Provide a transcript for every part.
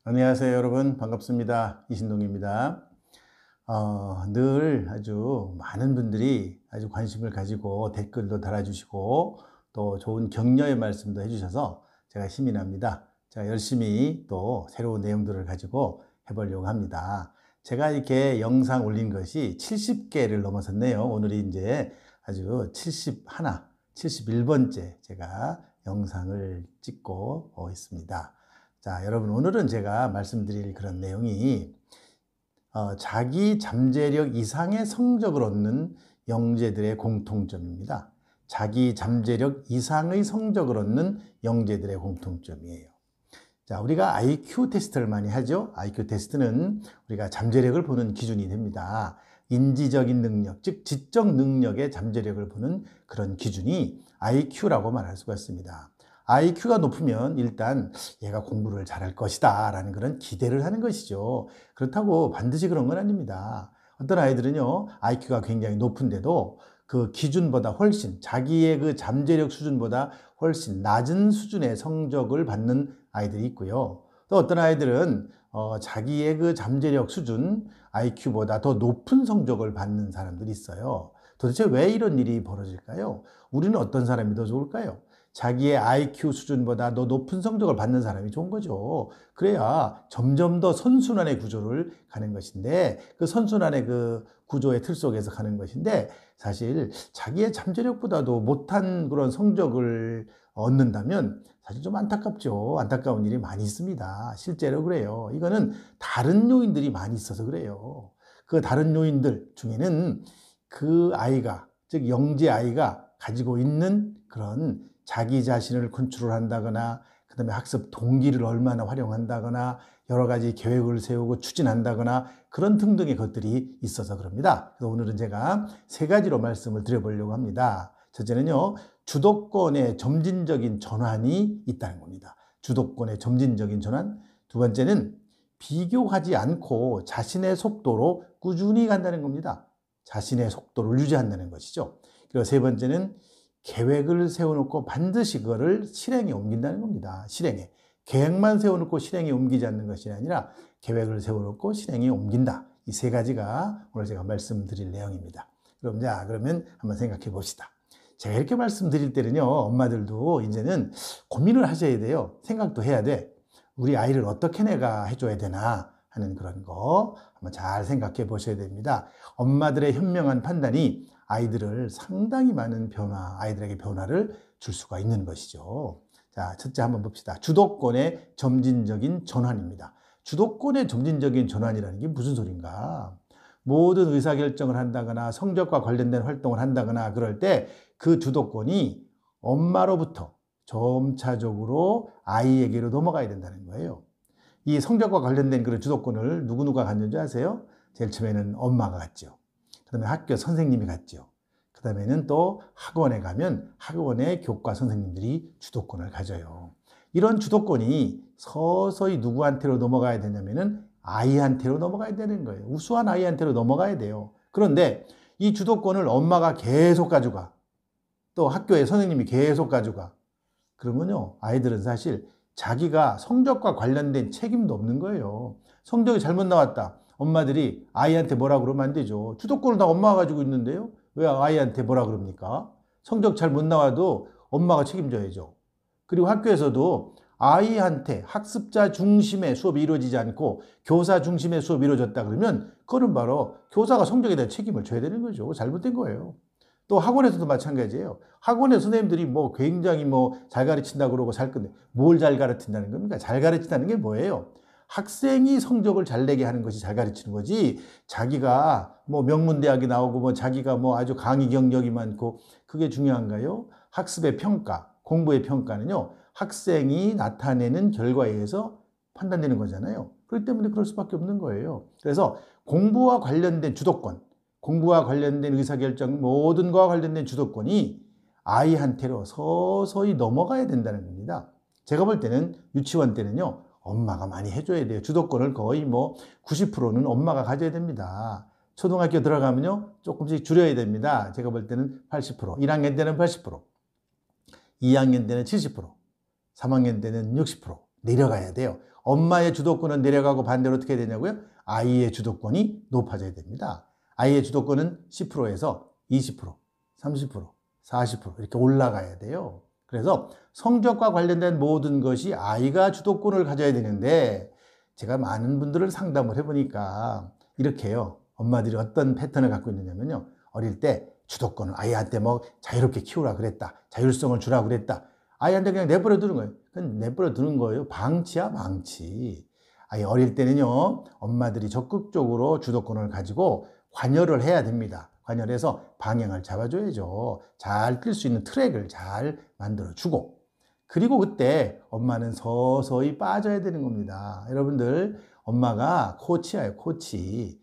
안녕하세요, 여러분. 반갑습니다. 이신동입니다. 늘 아주 많은 분들이 아주 관심을 가지고 댓글도 달아주시고 또 좋은 격려의 말씀도 해주셔서 제가 힘이 납니다. 제가 열심히 또 새로운 내용들을 가지고 해보려고 합니다. 제가 이렇게 영상 올린 것이 70개를 넘어섰네요. 오늘이 이제 아주 71, 71번째 제가 영상을 찍고 있습니다. 자, 여러분, 오늘은 제가 말씀드릴 그런 내용이 자기 잠재력 이상의 성적을 얻는 영재들의 공통점입니다. 자기 잠재력 이상의 성적을 얻는 영재들의 공통점이에요. 자, 우리가 IQ 테스트를 많이 하죠. IQ 테스트는 우리가 잠재력을 보는 기준이 됩니다. 인지적인 능력, 즉 지적 능력의 잠재력을 보는 그런 기준이 IQ라고 말할 수가 있습니다. IQ가 높으면 일단 얘가 공부를 잘할 것이다 라는 그런 기대를 하는 것이죠. 그렇다고 반드시 그런 건 아닙니다. 어떤 아이들은요, IQ가 굉장히 높은데도 그 기준보다 훨씬, 자기의 그 잠재력 수준보다 훨씬 낮은 수준의 성적을 받는 아이들이 있고요. 또 어떤 아이들은 자기의 그 잠재력 수준, IQ보다 더 높은 성적을 받는 사람들이 있어요. 도대체 왜 이런 일이 벌어질까요? 우리는 어떤 사람이 더 좋을까요? 자기의 IQ 수준보다 더 높은 성적을 받는 사람이 좋은 거죠. 그래야 점점 더 선순환의 구조를 가는 것인데, 그 선순환의 그 구조의 틀 속에서 가는 것인데, 사실 자기의 잠재력보다도 못한 그런 성적을 얻는다면 사실 좀 안타깝죠. 안타까운 일이 많이 있습니다. 실제로 그래요. 이거는 다른 요인들이 많이 있어서 그래요. 그 다른 요인들 중에는 그 아이가, 즉 영재 아이가 가지고 있는 그런 자기 자신을 컨트롤한다거나, 그 다음에 학습 동기를 얼마나 활용한다거나, 여러 가지 계획을 세우고 추진한다거나, 그런 등등의 것들이 있어서 그럽니다. 그래서 오늘은 제가 세 가지로 말씀을 드려보려고 합니다. 첫째는요, 주도권의 점진적인 전환이 있다는 겁니다. 주도권의 점진적인 전환. 두 번째는 비교하지 않고 자신의 속도로 꾸준히 간다는 겁니다. 자신의 속도를 유지한다는 것이죠. 그리고 세 번째는 계획을 세워놓고 반드시 그거를 실행에 옮긴다는 겁니다. 실행에. 계획만 세워놓고 실행에 옮기지 않는 것이 아니라 계획을 세워놓고 실행에 옮긴다. 이 세 가지가 오늘 제가 말씀드릴 내용입니다. 그러면 한번 생각해 봅시다. 제가 이렇게 말씀드릴 때는요, 엄마들도 이제는 고민을 하셔야 돼요. 생각도 해야 돼. 우리 아이를 어떻게 내가 해줘야 되나 하는 그런 거 한번 잘 생각해 보셔야 됩니다. 엄마들의 현명한 판단이 아이들을 상당히 많은 아이들에게 변화를 줄 수가 있는 것이죠. 자, 첫째 한번 봅시다. 주도권의 점진적인 전환입니다. 주도권의 점진적인 전환이라는 게 무슨 소린가? 모든 의사결정을 한다거나 성적과 관련된 활동을 한다거나 그럴 때 그 주도권이 엄마로부터 점차적으로 아이에게로 넘어가야 된다는 거예요. 이 성적과 관련된 그런 주도권을 누구누가 갖는지 아세요? 제일 처음에는 엄마가 갖죠. 그 다음에 학교 선생님이 갖죠. 그 다음에는 또 학원에 가면 학원의 교과 선생님들이 주도권을 가져요. 이런 주도권이 서서히 누구한테로 넘어가야 되냐면은 아이한테로 넘어가야 되는 거예요. 우수한 아이한테로 넘어가야 돼요. 그런데 이 주도권을 엄마가 계속 가져가. 또 학교의 선생님이 계속 가져가. 그러면요, 아이들은 사실 자기가 성적과 관련된 책임도 없는 거예요. 성적이 잘못 나왔다. 엄마들이 아이한테 뭐라 그러면 안 되죠. 주도권을 다 엄마가 가지고 있는데요. 왜 아이한테 뭐라 그럽니까? 성적 잘 못 나와도 엄마가 책임져야죠. 그리고 학교에서도 아이한테 학습자 중심의 수업이 이루어지지 않고 교사 중심의 수업이 이루어졌다 그러면 그거는 바로 교사가 성적에 대한 책임을 져야 되는 거죠. 잘못된 거예요. 또 학원에서도 마찬가지예요. 학원의 선생님들이 뭐 굉장히 뭐 잘 가르친다고 그러고 잘 건데 뭘 잘 가르친다는 겁니까? 잘 가르친다는 게 뭐예요? 학생이 성적을 잘 내게 하는 것이 잘 가르치는 거지, 자기가 뭐 명문대학에 나오고 뭐 자기가 뭐 아주 강의 경력이 많고 그게 중요한가요? 학습의 평가, 공부의 평가는요, 학생이 나타내는 결과에 의해서 판단되는 거잖아요. 그렇기 때문에 그럴 수밖에 없는 거예요. 그래서 공부와 관련된 주도권, 공부와 관련된 의사결정, 모든 것과 관련된 주도권이 아이한테로 서서히 넘어가야 된다는 겁니다. 제가 볼 때는 유치원 때는요, 엄마가 많이 해줘야 돼요. 주도권을 거의 뭐 90%는 엄마가 가져야 됩니다. 초등학교 들어가면요, 조금씩 줄여야 됩니다. 제가 볼 때는 80%, 1학년 때는 80%, 2학년 때는 70%, 3학년 때는 60%, 내려가야 돼요. 엄마의 주도권은 내려가고 반대로 어떻게 되냐고요? 아이의 주도권이 높아져야 됩니다. 아이의 주도권은 10%에서 20%, 30%, 40% 이렇게 올라가야 돼요. 그래서 성적과 관련된 모든 것이 아이가 주도권을 가져야 되는데 제가 많은 분들을 상담을 해보니까 이렇게요. 엄마들이 어떤 패턴을 갖고 있느냐면요. 어릴 때 주도권을 아이한테 뭐 자유롭게 키우라 그랬다. 자율성을 주라 그랬다. 아이한테 그냥 내버려 두는 거예요. 그건 내버려 두는 거예요. 방치야, 방치. 아이 어릴 때는요. 엄마들이 적극적으로 주도권을 가지고 관여를 해야 됩니다. 관여를 해서 방향을 잡아줘야죠. 잘 뛸 수 있는 트랙을 잘 만들어주고 그리고 그때 엄마는 서서히 빠져야 되는 겁니다. 여러분들 엄마가 코치예요. 코치,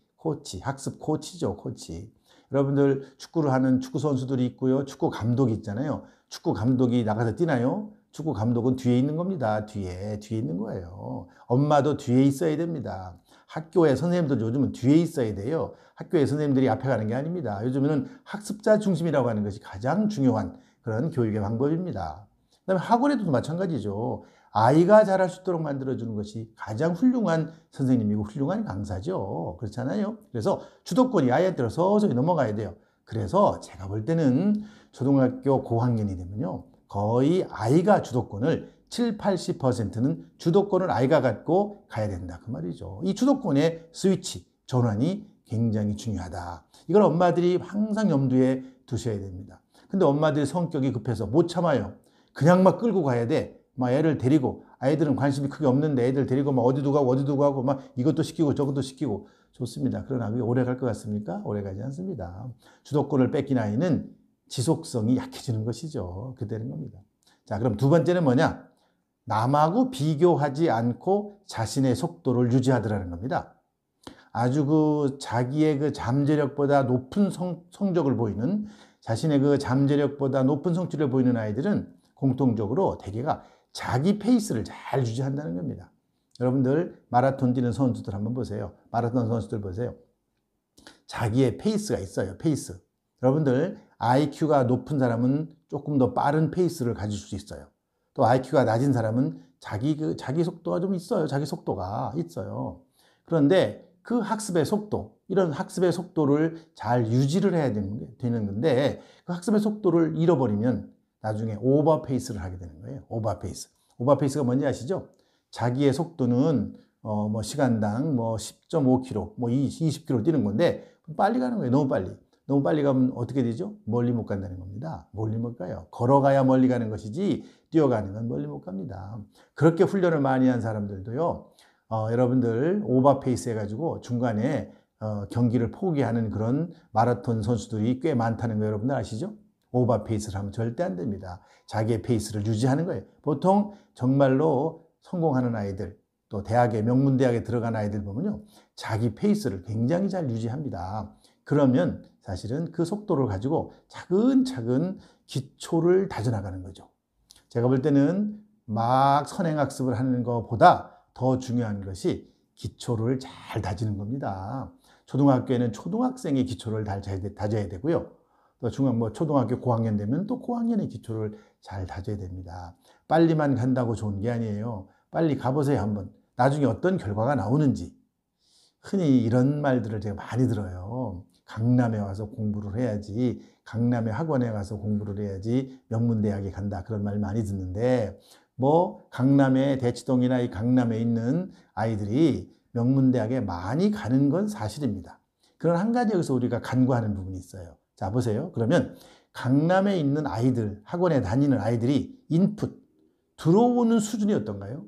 학습 코치죠. 코치. 여러분들 축구를 하는 축구 선수들이 있고요. 축구 감독이 있잖아요. 축구 감독이 나가서 뛰나요? 축구 감독은 뒤에 있는 겁니다. 뒤에 있는 거예요. 엄마도 뒤에 있어야 됩니다. 학교의 선생님들 요즘은 뒤에 있어야 돼요. 학교의 선생님들이 앞에 가는 게 아닙니다. 요즘에는 학습자 중심이라고 하는 것이 가장 중요한 그런 교육의 방법입니다. 그다음에 학원에도 마찬가지죠. 아이가 잘할 수 있도록 만들어주는 것이 가장 훌륭한 선생님이고 훌륭한 강사죠. 그렇잖아요. 그래서 주도권이 아이한테로 서서히 넘어가야 돼요. 그래서 제가 볼 때는 초등학교 고학년이 되면요. 거의 아이가 주도권을 7, 80%는 주도권을 아이가 갖고 가야 된다. 그 말이죠. 이 주도권의 스위치, 전환이 굉장히 중요하다. 이걸 엄마들이 항상 염두에 두셔야 됩니다. 근데 엄마들이 성격이 급해서 못 참아요. 그냥 막 끌고 가야 돼. 막 애를 데리고, 아이들은 관심이 크게 없는데 애들 데리고 막 어디도 가고 막 이것도 시키고 저것도 시키고 좋습니다. 그러나 그게 오래 갈 것 같습니까? 오래 가지 않습니다. 주도권을 뺏긴 아이는 지속성이 약해지는 것이죠. 그렇게 되는 겁니다. 자, 그럼 두 번째는 뭐냐? 남하고 비교하지 않고 자신의 속도를 유지하더라는 겁니다. 아주 그 자기의 그 잠재력보다 높은 성적을 보이는 자신의 그 잠재력보다 높은 성취를 보이는 아이들은 공통적으로 대개가 자기 페이스를 잘 유지한다는 겁니다. 여러분들 마라톤 뛰는 선수들 한번 보세요. 마라톤 선수들 보세요. 자기의 페이스가 있어요. 페이스. 여러분들 IQ가 높은 사람은 조금 더 빠른 페이스를 가질 수 있어요. 또 IQ가 낮은 사람은 자기 속도가 좀 있어요. 자기 속도가 있어요. 그런데 그 학습의 속도, 이런 학습의 속도를 잘 유지를 해야 되는 건데 그 학습의 속도를 잃어버리면 나중에 오버페이스를 하게 되는 거예요. 오버페이스. 오버페이스가 뭔지 아시죠? 자기의 속도는 뭐 시간당 뭐 10.5km, 뭐 20km 뛰는 건데 빨리 가는 거예요. 너무 빨리. 너무 빨리 가면 어떻게 되죠? 멀리 못 간다는 겁니다. 멀리 못 가요. 걸어가야 멀리 가는 것이지 뛰어가는 건 멀리 못 갑니다. 그렇게 훈련을 많이 한 사람들도요. 여러분들 오버페이스 해가지고 중간에 경기를 포기하는 그런 마라톤 선수들이 꽤 많다는 거 여러분들 아시죠? 오버페이스를 하면 절대 안 됩니다. 자기의 페이스를 유지하는 거예요. 보통 정말로 성공하는 아이들, 또 대학에 명문대학에 들어간 아이들 보면요. 자기 페이스를 굉장히 잘 유지합니다. 그러면 사실은 그 속도를 가지고 차근차근 기초를 다져나가는 거죠. 제가 볼 때는 막 선행학습을 하는 것보다 더 중요한 것이 기초를 잘 다지는 겁니다. 초등학교에는 초등학생의 기초를 다져야 되고요. 또 초등학교 고학년 되면 또 고학년의 기초를 잘 다져야 됩니다. 빨리만 간다고 좋은 게 아니에요. 빨리 가보세요, 한번. 나중에 어떤 결과가 나오는지. 흔히 이런 말들을 제가 많이 들어요. 강남에 와서 공부를 해야지, 강남의 학원에 가서 공부를 해야지 명문대학에 간다. 그런 말 많이 듣는데 뭐 강남의 대치동이나 이 강남에 있는 아이들이 명문대학에 많이 가는 건 사실입니다. 그런 한 가지 여기서 우리가 간과하는 부분이 있어요. 자, 보세요. 그러면 강남에 있는 아이들, 학원에 다니는 아이들이 인풋, 들어오는 수준이 어떤가요?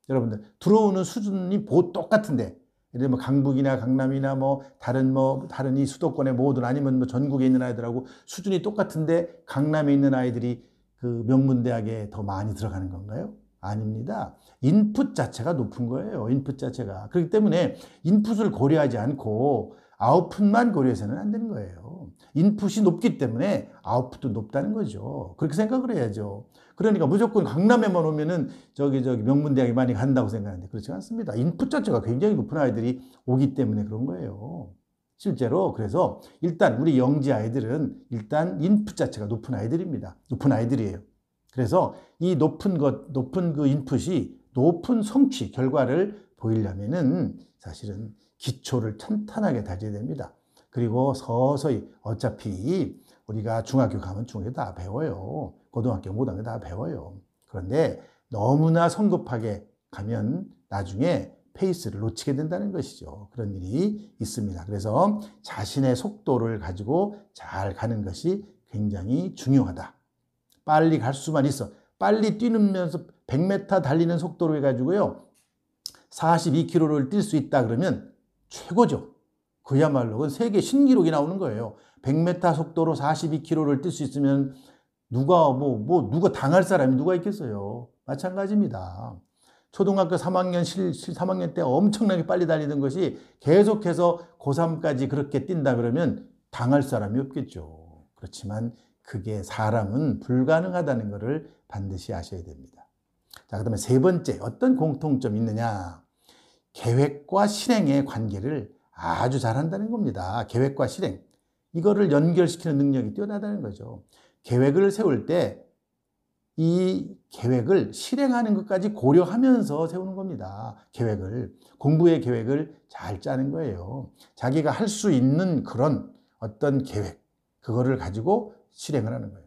여러분들, 들어오는 수준이 똑같은데, 예를 들면 강북이나 강남이나 다른 이 수도권의 모든 아니면 뭐 전국에 있는 아이들하고 수준이 똑같은데 강남에 있는 아이들이 그 명문대학에 더 많이 들어가는 건가요? 아닙니다. 인풋 자체가 높은 거예요. 인풋 자체가. 그렇기 때문에 인풋을 고려하지 않고 아웃풋만 고려해서는 안 되는 거예요. 인풋이 높기 때문에 아웃풋도 높다는 거죠. 그렇게 생각을 해야죠. 그러니까 무조건 강남에만 오면은 저기 명문대학에 많이 간다고 생각하는데 그렇지 않습니다. 인풋 자체가 굉장히 높은 아이들이 오기 때문에 그런 거예요. 실제로 그래서 일단 우리 영지 아이들은 일단 인풋 자체가 높은 아이들입니다. 높은 아이들이에요. 그래서 이 높은 그 인풋이 높은 성취, 결과를 보이려면은 사실은 기초를 탄탄하게 다져야 됩니다. 그리고 서서히 어차피 우리가 중학교 가면 중학교 다 배워요. 고등학교, 고등학교 다 배워요. 그런데 너무나 성급하게 가면 나중에 페이스를 놓치게 된다는 것이죠. 그런 일이 있습니다. 그래서 자신의 속도를 가지고 잘 가는 것이 굉장히 중요하다. 빨리 갈 수만 있어. 빨리 뛰면서 100m 달리는 속도로 해가지고요. 42km를 뛸 수 있다 그러면 최고죠. 그야말로 그건 세계 신기록이 나오는 거예요. 100m 속도로 42km를 뛸 수 있으면 누가 당할 사람이 누가 있겠어요. 마찬가지입니다. 초등학교 3학년 때 엄청나게 빨리 달리던 것이 계속해서 고3까지 그렇게 뛴다 그러면 당할 사람이 없겠죠. 그렇지만 그게 사람은 불가능하다는 것을 반드시 아셔야 됩니다. 자, 그 다음에 세 번째, 어떤 공통점이 있느냐? 계획과 실행의 관계를 아주 잘한다는 겁니다. 계획과 실행. 이거를 연결시키는 능력이 뛰어나다는 거죠. 계획을 세울 때 이 계획을 실행하는 것까지 고려하면서 세우는 겁니다. 공부의 계획을 잘 짜는 거예요. 자기가 할 수 있는 그런 어떤 계획, 그거를 가지고 실행을 하는 거예요.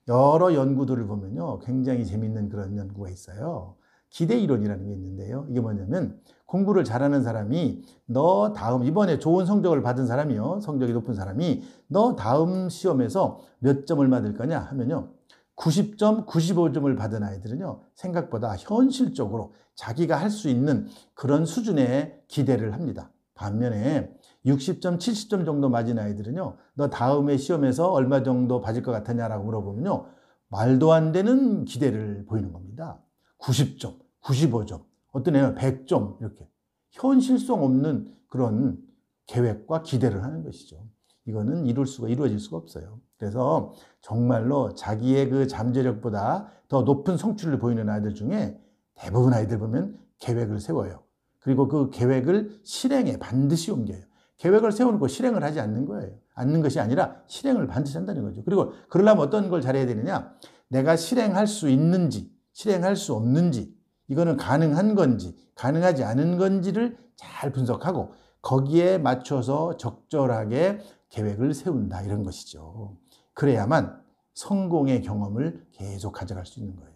여러 연구들을 보면요, 굉장히 재밌는 그런 연구가 있어요. 기대 이론이라는 게 있는데요. 이게 뭐냐면 공부를 잘하는 사람이 너 다음 이번에 좋은 성적을 받은 사람이요, 성적이 높은 사람이 너 다음 시험에서 몇 점을 받을 거냐 하면요, 90점, 95점을 받은 아이들은요, 생각보다 현실적으로 자기가 할 수 있는 그런 수준의 기대를 합니다. 반면에 60점, 70점 정도 맞은 아이들은요, 너 다음에 시험에서 얼마 정도 받을 것 같으냐라고 물어보면요, 말도 안 되는 기대를 보이는 겁니다. 90점, 95점, 어떤 애는 100점, 이렇게. 현실성 없는 그런 계획과 기대를 하는 것이죠. 이거는 이루어질 수가 없어요. 그래서 정말로 자기의 그 잠재력보다 더 높은 성취를 보이는 아이들 중에 대부분 아이들 보면 계획을 세워요. 그리고 그 계획을 실행에 반드시 옮겨요. 계획을 세워놓고 실행을 하지 않는 거예요. 않는 것이 아니라 실행을 반드시 한다는 거죠. 그리고 그러려면 어떤 걸 잘해야 되느냐? 내가 실행할 수 있는지, 실행할 수 없는지, 이거는 가능한 건지, 가능하지 않은 건지를 잘 분석하고 거기에 맞춰서 적절하게 계획을 세운다, 이런 것이죠. 그래야만 성공의 경험을 계속 가져갈 수 있는 거예요.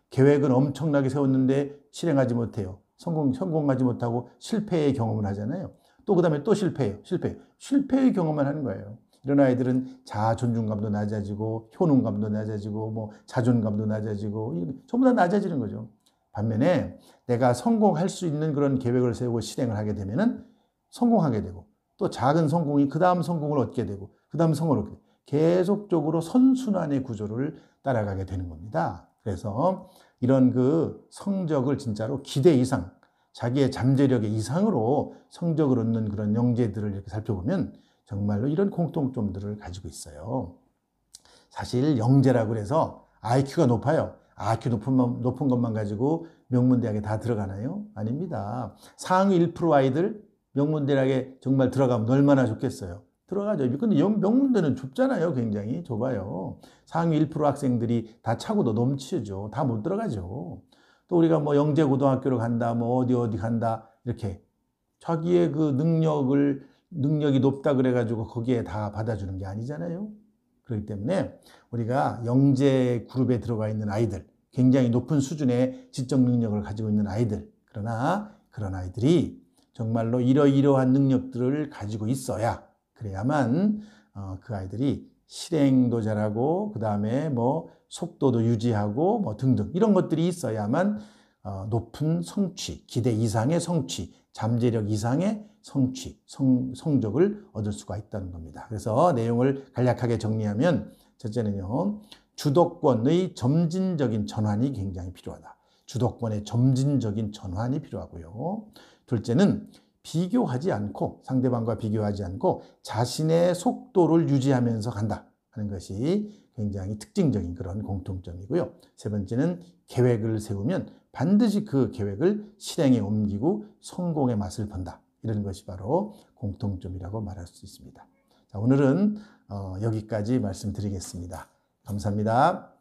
계획은 엄청나게 세웠는데 실행하지 못해요. 성공하지 못하고 실패의 경험을 하잖아요. 또 그 다음에 또 실패해요. 실패의 경험만 하는 거예요. 이런 아이들은 자아 존중감도 낮아지고 효능감도 낮아지고 뭐 자존감도 낮아지고 전부 다 낮아지는 거죠. 반면에 내가 성공할 수 있는 그런 계획을 세우고 실행을 하게 되면은 성공하게 되고 또 작은 성공이 그 다음 성공을 얻게 되고 그 다음 성공을 얻게 되고 계속적으로 선순환의 구조를 따라가게 되는 겁니다. 그래서 이런 그 성적을 진짜로 기대 이상, 자기의 잠재력의 이상으로 성적을 얻는 그런 영재들을 이렇게 살펴보면 정말로 이런 공통점들을 가지고 있어요. 사실 영재라고 해서 IQ가 높아요. IQ 높은 것만 가지고 명문대학에 다 들어가나요? 아닙니다. 상위 1% 아이들 명문대학에 정말 들어가면 얼마나 좋겠어요. 들어가죠. 근데 명문대는 좁잖아요. 굉장히 좁아요. 상위 1% 학생들이 다 차고도 넘치죠. 다 못 들어가죠. 또 우리가 뭐 영재고등학교로 간다, 뭐 어디 간다, 이렇게 자기의 그 능력이 높다 그래가지고 거기에 다 받아주는 게 아니잖아요. 그렇기 때문에 우리가 영재 그룹에 들어가 있는 아이들, 굉장히 높은 수준의 지적 능력을 가지고 있는 아이들, 그러나 그런 아이들이 정말로 이러이러한 능력들을 가지고 있어야, 그래야만 그 아이들이 실행도 잘하고 그 다음에 뭐 속도도 유지하고 뭐 등등 이런 것들이 있어야만 높은 성취, 기대 이상의 성취, 잠재력 이상의 성취, 성적을 얻을 수가 있다는 겁니다. 그래서 내용을 간략하게 정리하면 첫째는요, 주도권의 점진적인 전환이 굉장히 필요하다. 주도권의 점진적인 전환이 필요하고요. 둘째는 비교하지 않고, 상대방과 비교하지 않고 자신의 속도를 유지하면서 간다 하는 것이 굉장히 특징적인 그런 공통점이고요. 세 번째는 계획을 세우면 반드시 그 계획을 실행에 옮기고 성공의 맛을 본다. 이런 것이 바로 공통점이라고 말할 수 있습니다. 자, 오늘은 여기까지 말씀드리겠습니다. 감사합니다.